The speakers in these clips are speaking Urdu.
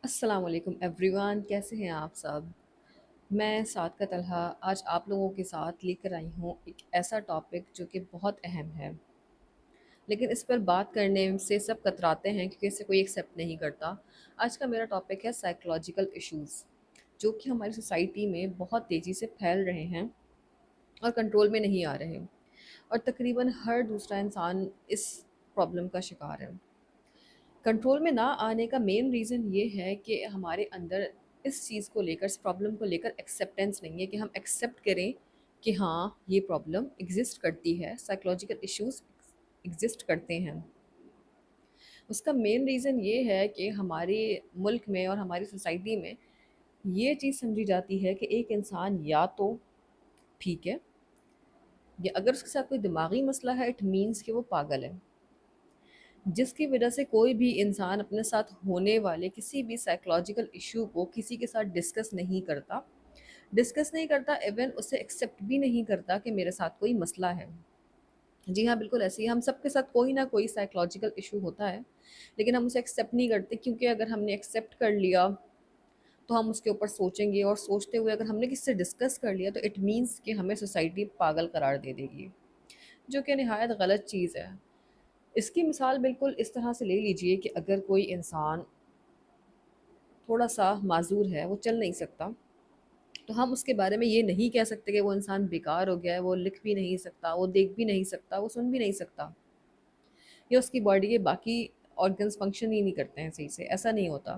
السلام علیکم ایوریون، کیسے ہیں آپ سب؟ میں سعد کا طلحہ آج آپ لوگوں کے ساتھ لے کر آئی ہوں ایک ایسا ٹاپک جو کہ بہت اہم ہے، لیکن اس پر بات کرنے سے سب کتراتے ہیں کیونکہ اسے کوئی ایکسیپٹ نہیں کرتا۔ آج کا میرا ٹاپک ہے سائیکولوجیکل ایشوز، جو کہ ہماری سوسائٹی میں بہت تیزی سے پھیل رہے ہیں اور کنٹرول میں نہیں آ رہے، اور تقریباً ہر دوسرا انسان اس پرابلم کا شکار ہے۔ کنٹرول میں نہ آنے کا مین ریزن یہ ہے کہ ہمارے اندر اس چیز کو لے کر، اس پرابلم کو لے کر ایکسیپٹینس نہیں ہے کہ ہم ایکسیپٹ کریں کہ ہاں یہ پرابلم ایگزسٹ کرتی ہے، سائیکولوجیکل ایشوز ایگزسٹ کرتے ہیں۔ اس کا مین ریزن یہ ہے کہ ہمارے ملک میں اور ہماری سوسائٹی میں یہ چیز سمجھی جاتی ہے کہ ایک انسان یا تو ٹھیک ہے، یا اگر اس کے ساتھ کوئی دماغی مسئلہ ہے اٹ مینس کہ وہ پاگل ہے، جس کی وجہ سے کوئی بھی انسان اپنے ساتھ ہونے والے کسی بھی سائیکولوجیکل ایشو کو کسی کے ساتھ ڈسکس نہیں کرتا ایون اسے ایکسیپٹ بھی نہیں کرتا کہ میرے ساتھ کوئی مسئلہ ہے۔ جی ہاں، بالکل ایسے ہی ہم سب کے ساتھ کوئی نہ کوئی سائیکولوجیکل ایشو ہوتا ہے، لیکن ہم اسے ایکسیپٹ نہیں کرتے، کیونکہ اگر ہم نے ایکسیپٹ کر لیا تو ہم اس کے اوپر سوچیں گے، اور سوچتے ہوئے اگر ہم نے کسی سے ڈسکس کر لیا تو اٹ مینس کہ ہمیں سوسائٹی پاگل قرار دے دے گی، جو کہ نہایت غلط چیز ہے۔ اس کی مثال بالکل اس طرح سے لے لیجئے کہ اگر کوئی انسان تھوڑا سا معذور ہے، وہ چل نہیں سکتا، تو ہم اس کے بارے میں یہ نہیں کہہ سکتے کہ وہ انسان بیکار ہو گیا ہے، وہ لکھ بھی نہیں سکتا، وہ دیکھ بھی نہیں سکتا، وہ سن بھی نہیں سکتا، یا اس کی باڈی کے باقی آرگنز فنکشن ہی نہیں کرتے ہیں صحیح سے۔ ایسا نہیں ہوتا۔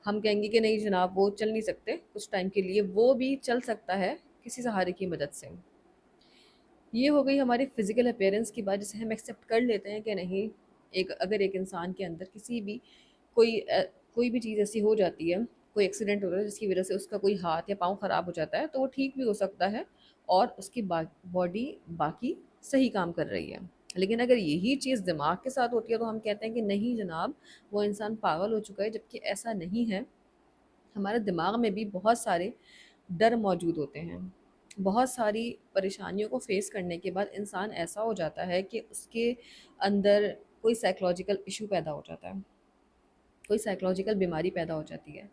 ہم کہیں گے کہ نہیں جناب وہ چل نہیں سکتے کچھ ٹائم کے لیے، وہ بھی چل سکتا ہے کسی سہارے کی مدد سے۔ یہ ہو گئی ہماری فزیکل اپیرنس کی بات، جسے ہم ایکسیپٹ کر لیتے ہیں کہ نہیں، اگر ایک انسان کے اندر کسی بھی کوئی کوئی بھی چیز ایسی ہو جاتی ہے، کوئی ایکسیڈنٹ ہو رہا ہے جس کی وجہ سے اس کا کوئی ہاتھ یا پاؤں خراب ہو جاتا ہے، تو وہ ٹھیک بھی ہو سکتا ہے اور اس کی باڈی باقی صحیح کام کر رہی ہے۔ لیکن اگر یہی چیز دماغ کے ساتھ ہوتی ہے تو ہم کہتے ہیں کہ نہیں جناب وہ انسان پاگل ہو چکا ہے، جبکہ ایسا نہیں ہے۔ ہمارے دماغ میں بھی بہت سارے ڈر موجود ہوتے ہیں، بہت ساری پریشانیوں کو فیس کرنے کے بعد انسان ایسا ہو جاتا ہے کہ اس کے اندر کوئی سائیکولوجیکل ایشو پیدا ہو جاتا ہے، کوئی سائیکولوجیکل بیماری پیدا ہو جاتی ہے،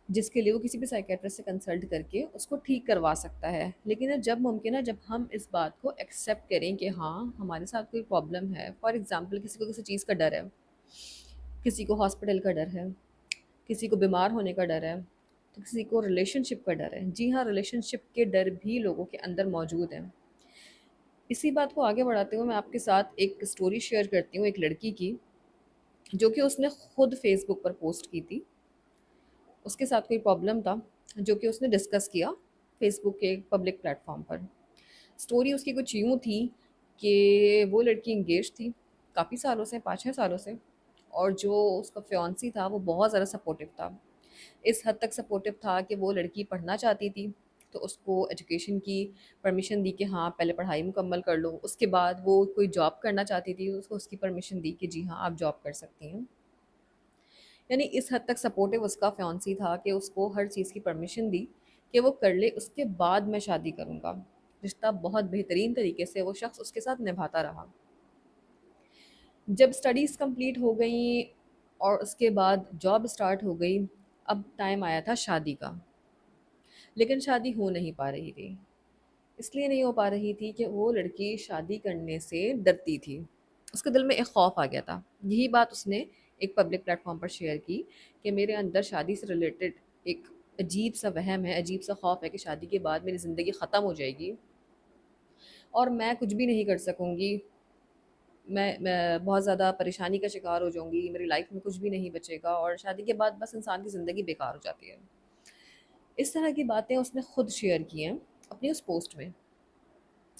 جس کے لیے وہ کسی بھی سائیکیٹرسٹ سے کنسلٹ کر کے اس کو ٹھیک کروا سکتا ہے۔ لیکن جب ممکن ہے جب ہم اس بات کو ایکسیپٹ کریں کہ ہاں ہمارے ساتھ کوئی پرابلم ہے، فار ایگزامپل کسی کو کسی چیز کا ڈر ہے، کسی کو ہاسپٹل کا ڈر ہے، کسی کو بیمار ہونے کا ڈر ہے، تو کسی کو ریلیشن شپ کا ڈر ہے۔ جی ہاں، ریلیشن شپ کے ڈر بھی لوگوں کے اندر موجود ہیں۔ اسی بات کو آگے بڑھاتے ہوئے میں آپ کے ساتھ ایک سٹوری شیئر کرتی ہوں، ایک لڑکی کی، جو کہ اس نے خود فیس بک پر پوسٹ کی تھی۔ اس کے ساتھ کوئی پرابلم تھا جو کہ اس نے ڈسکس کیا فیس بک کے ایک پبلک پلیٹ فارم پر۔ سٹوری اس کی کچھ یوں تھی کہ وہ لڑکی انگیج تھی کافی سالوں سے، 5-6 سالوں سے، اور جو اس کا فیونسی تھا وہ بہت زیادہ سپورٹیو تھا۔ اس حد تک سپورٹیو تھا کہ وہ لڑکی پڑھنا چاہتی تھی تو اس کو ایجوکیشن کی پرمیشن دی کہ ہاں پہلے پڑھائی مکمل کر لو، اس کے بعد وہ کوئی جاب کرنا چاہتی تھی، اس کو اس کی پرمیشن دی کہ جی ہاں آپ جاب کر سکتی ہیں۔ یعنی اس حد تک سپورٹیو اس کا فیونسی تھا کہ اس کو ہر چیز کی پرمیشن دی کہ وہ کر لے، اس کے بعد میں شادی کروں گا۔ رشتہ بہت بہترین طریقے سے وہ شخص اس کے ساتھ نبھاتا رہا۔ جب سٹڈیز کمپلیٹ ہو گئیں اور اس کے بعد جاب سٹارٹ ہو گئی، اب ٹائم آیا تھا شادی کا، لیکن شادی ہو نہیں پا رہی تھی۔ اس لیے نہیں ہو پا رہی تھی کہ وہ لڑکی شادی کرنے سے ڈرتی تھی، اس کے دل میں ایک خوف آ گیا تھا۔ یہی بات اس نے ایک پبلک پلیٹ فارم پر شیئر کی کہ میرے اندر شادی سے ریلیٹڈ ایک عجیب سا وہم ہے، عجیب سا خوف ہے کہ شادی کے بعد میری زندگی ختم ہو جائے گی اور میں کچھ بھی نہیں کر سکوں گی، میں بہت زیادہ پریشانی کا شکار ہو جاؤں گی، میری لائف میں کچھ بھی نہیں بچے گا، اور شادی کے بعد بس انسان کی زندگی بیکار ہو جاتی ہے۔ اس طرح کی باتیں اس نے خود شیئر کی ہیں اپنی اس پوسٹ میں۔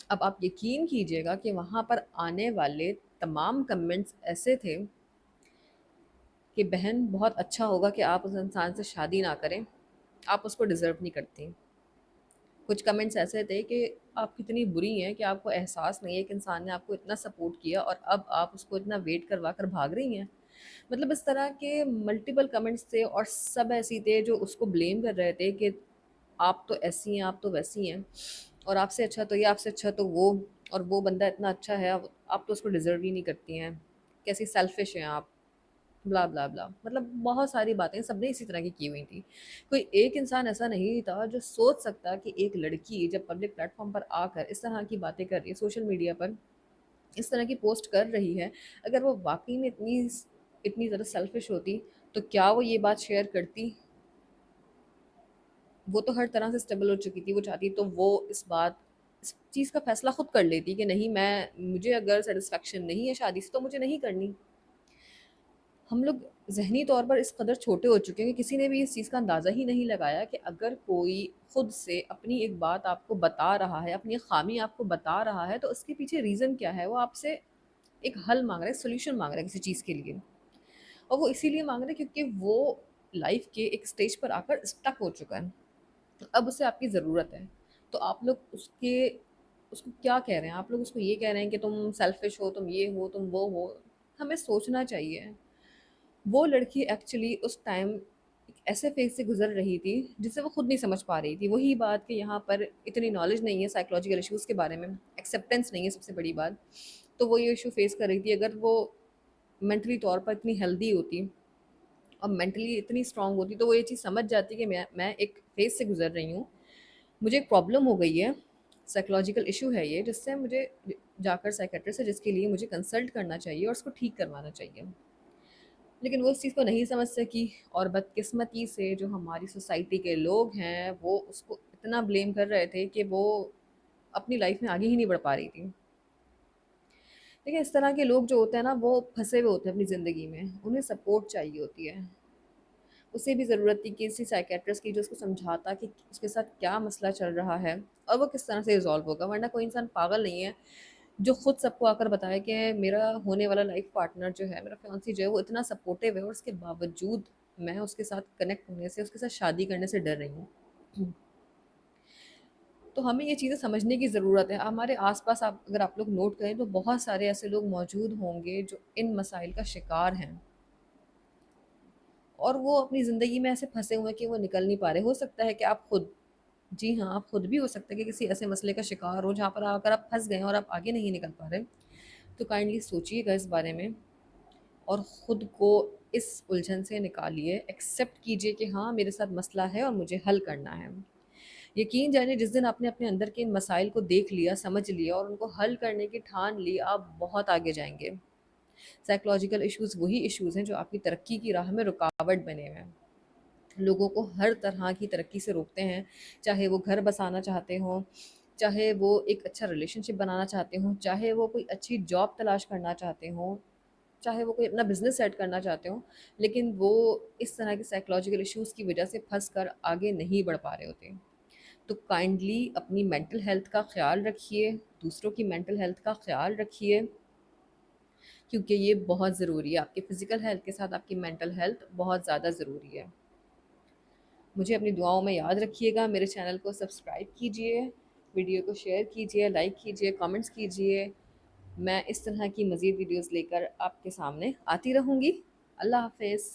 اب آپ یقین کیجئے گا کہ وہاں پر آنے والے تمام کمنٹس ایسے تھے کہ بہن بہت اچھا ہوگا کہ آپ اس انسان سے شادی نہ کریں، آپ اس کو ڈیزرو نہیں کرتی۔ کچھ کمنٹس ایسے تھے کہ آپ کتنی بری ہیں کہ آپ کو احساس نہیں ہے کہ انسان نے آپ کو اتنا سپورٹ کیا اور اب آپ اس کو اتنا ویٹ کروا کر بھاگ رہی ہیں۔ مطلب اس طرح کے ملٹیپل کمنٹس تھے، اور سب ایسی تھے جو اس کو بلیم کر رہے تھے کہ آپ تو ایسی ہیں، آپ تو ویسی ہیں، اور آپ سے اچھا تو یہ، آپ سے اچھا تو وہ، اور وہ بندہ اتنا اچھا ہے، آپ تو اس کو ڈیزرو ہی نہیں کرتی ہیں، کیسی سیلفش ہیں آپ۔ بلا بلا بلا، مطلب بہت ساری باتیں سب نے اسی طرح کی ہوئی تھی. کوئی ایک انسان ایسا نہیں تھا جو سوچ سکتا کہ ایک لڑکی جب پبلک پلیٹ فارم پر آ کر اس طرح کی باتیں کر رہی ہے، سوشل میڈیا پر اس طرح کی پوسٹ کر رہی ہے، اگر وہ واقعی میں اتنی زیادہ سیلفش ہوتی تو کیا وہ یہ بات شیئر کرتی؟ وہ تو ہر طرح سے اسٹیبل ہو چکی تھی، وہ چاہتی تو وہ اس چیز کا فیصلہ خود کر لیتی کہ نہیں، مجھے اگر سیٹسفیکشن نہیں ہے شادی سے تو مجھے نہیں کرنی. ہم لوگ ذہنی طور پر اس قدر چھوٹے ہو چکے ہیں کہ کسی نے بھی اس چیز کا اندازہ ہی نہیں لگایا کہ اگر کوئی خود سے اپنی ایک بات آپ کو بتا رہا ہے، اپنی ایک خامی آپ کو بتا رہا ہے، تو اس کے پیچھے ریزن کیا ہے. وہ آپ سے ایک حل مانگ رہا ہے، سولوشن مانگ رہا ہے کسی چیز کے لیے. اور وہ اسی لیے مانگ رہا ہے کیونکہ وہ لائف کے ایک سٹیج پر آ کر اسٹک ہو چکا ہے. اب اسے آپ کی ضرورت ہے. تو آپ لوگ اس کو کیا کہہ رہے ہیں؟ آپ لوگ اس کو یہ کہہ رہے ہیں کہ تم سیلفش ہو، تم یہ ہو، تم وہ ہو. ہمیں سوچنا چاہیے. وہ لڑکی ایکچولی اس ٹائم ایک ایسے فیز سے گزر رہی تھی جسے وہ خود نہیں سمجھ پا رہی تھی. وہی بات کہ یہاں پر اتنی نالج نہیں ہے سائیکولوجیکل ایشوز کے بارے میں، ایکسیپٹنس نہیں ہے سب سے بڑی بات. تو وہ یہ ایشو فیس کر رہی تھی. اگر وہ مینٹلی طور پر اتنی ہیلدی ہوتی اور مینٹلی اتنی اسٹرانگ ہوتی تو وہ یہ چیز سمجھ جاتی کہ میں ایک فیز سے گزر رہی ہوں، مجھے ایک پرابلم ہو گئی ہے، سائیکولوجیکل ایشو ہے یہ، جس سے مجھے جا کر سائیکیٹرسٹ ہے جس کے لیے مجھے کنسلٹ کرنا چاہیے اور اس کو ٹھیک کروانا چاہیے. لیکن وہ اس چیز کو نہیں سمجھ سکی، اور بدقسمتی سے جو ہماری سوسائٹی کے لوگ ہیں وہ اس کو اتنا بلیم کر رہے تھے کہ وہ اپنی لائف میں آگے ہی نہیں بڑھ پا رہی تھی. لیکن اس طرح کے لوگ جو ہوتے ہیں نا، وہ پھنسے ہوئے ہوتے ہیں اپنی زندگی میں، انہیں سپورٹ چاہیے ہوتی ہے. اسے بھی ضرورت تھی کہ کسی سائیکیٹرسٹ کی جو اس کو سمجھاتا کہ اس کے ساتھ کیا مسئلہ چل رہا ہے اور وہ کس طرح سے ریزالو ہوگا. ورنہ کوئی انسان پاگل نہیں ہے جو خود سب کو آ کر بتائے کہ میرا ہونے والا لائف پارٹنر جو ہے، میرا فیانسی جو ہے، وہ اتنا سپورٹیو ہے اور اس کے باوجود میں اس کے ساتھ کنیکٹ ہونے سے، اس کے ساتھ شادی کرنے سے ڈر رہی ہوں. تو ہمیں یہ چیزیں سمجھنے کی ضرورت ہے. ہمارے آس پاس اگر آپ لوگ نوٹ کریں تو بہت سارے ایسے لوگ موجود ہوں گے جو ان مسائل کا شکار ہیں، اور وہ اپنی زندگی میں ایسے پھنسے ہوئے ہیں کہ وہ نکل نہیں پا رہے. ہو سکتا ہے کہ آپ خود، جی ہاں، آپ خود بھی ہو سکتا ہے کہ کسی ایسے مسئلے کا شکار ہو جہاں پر اگر آپ پھنس گئے ہیں اور آپ آگے نہیں نکل پا رہے. تو کائنڈلی سوچیے گا اس بارے میں اور خود کو اس الجھن سے نکالیے. ایکسیپٹ کیجئے کہ ہاں میرے ساتھ مسئلہ ہے اور مجھے حل کرنا ہے. یقین جانے جس دن آپ نے اپنے اندر کے ان مسائل کو دیکھ لیا، سمجھ لیا اور ان کو حل کرنے کی ٹھان لی، آپ بہت آگے جائیں گے. سائیکولوجیکل ایشوز وہی ایشوز ہیں جو آپ کی ترقی کی راہ میں رکاوٹ بنے ہوئے ہیں، لوگوں کو ہر طرح کی ترقی سے روکتے ہیں. چاہے وہ گھر بسانا چاہتے ہوں، چاہے وہ ایک اچھا ریلیشن شپ بنانا چاہتے ہوں، چاہے وہ کوئی اچھی جاب تلاش کرنا چاہتے ہوں، چاہے وہ کوئی اپنا بزنس سیٹ کرنا چاہتے ہوں، لیکن وہ اس طرح کے سائیکولوجیکل ایشوز کی وجہ سے پھنس کر آگے نہیں بڑھ پا رہے ہوتے. تو کائنڈلی اپنی مینٹل ہیلتھ کا خیال رکھیے، دوسروں کی مینٹل ہیلتھ کا خیال رکھیے، کیونکہ یہ بہت ضروری ہے. آپ کی فزیکل ہیلتھ کے ساتھ آپ کی مینٹل ہیلتھ بہت زیادہ ضروری ہے. مجھے اپنی دعاؤں میں یاد رکھیے گا. میرے چینل کو سبسکرائب کیجئے، ویڈیو کو شیئر کیجئے، لائک کیجئے، کامنٹس کیجئے. میں اس طرح کی مزید ویڈیوز لے کر آپ کے سامنے آتی رہوں گی. اللہ حافظ.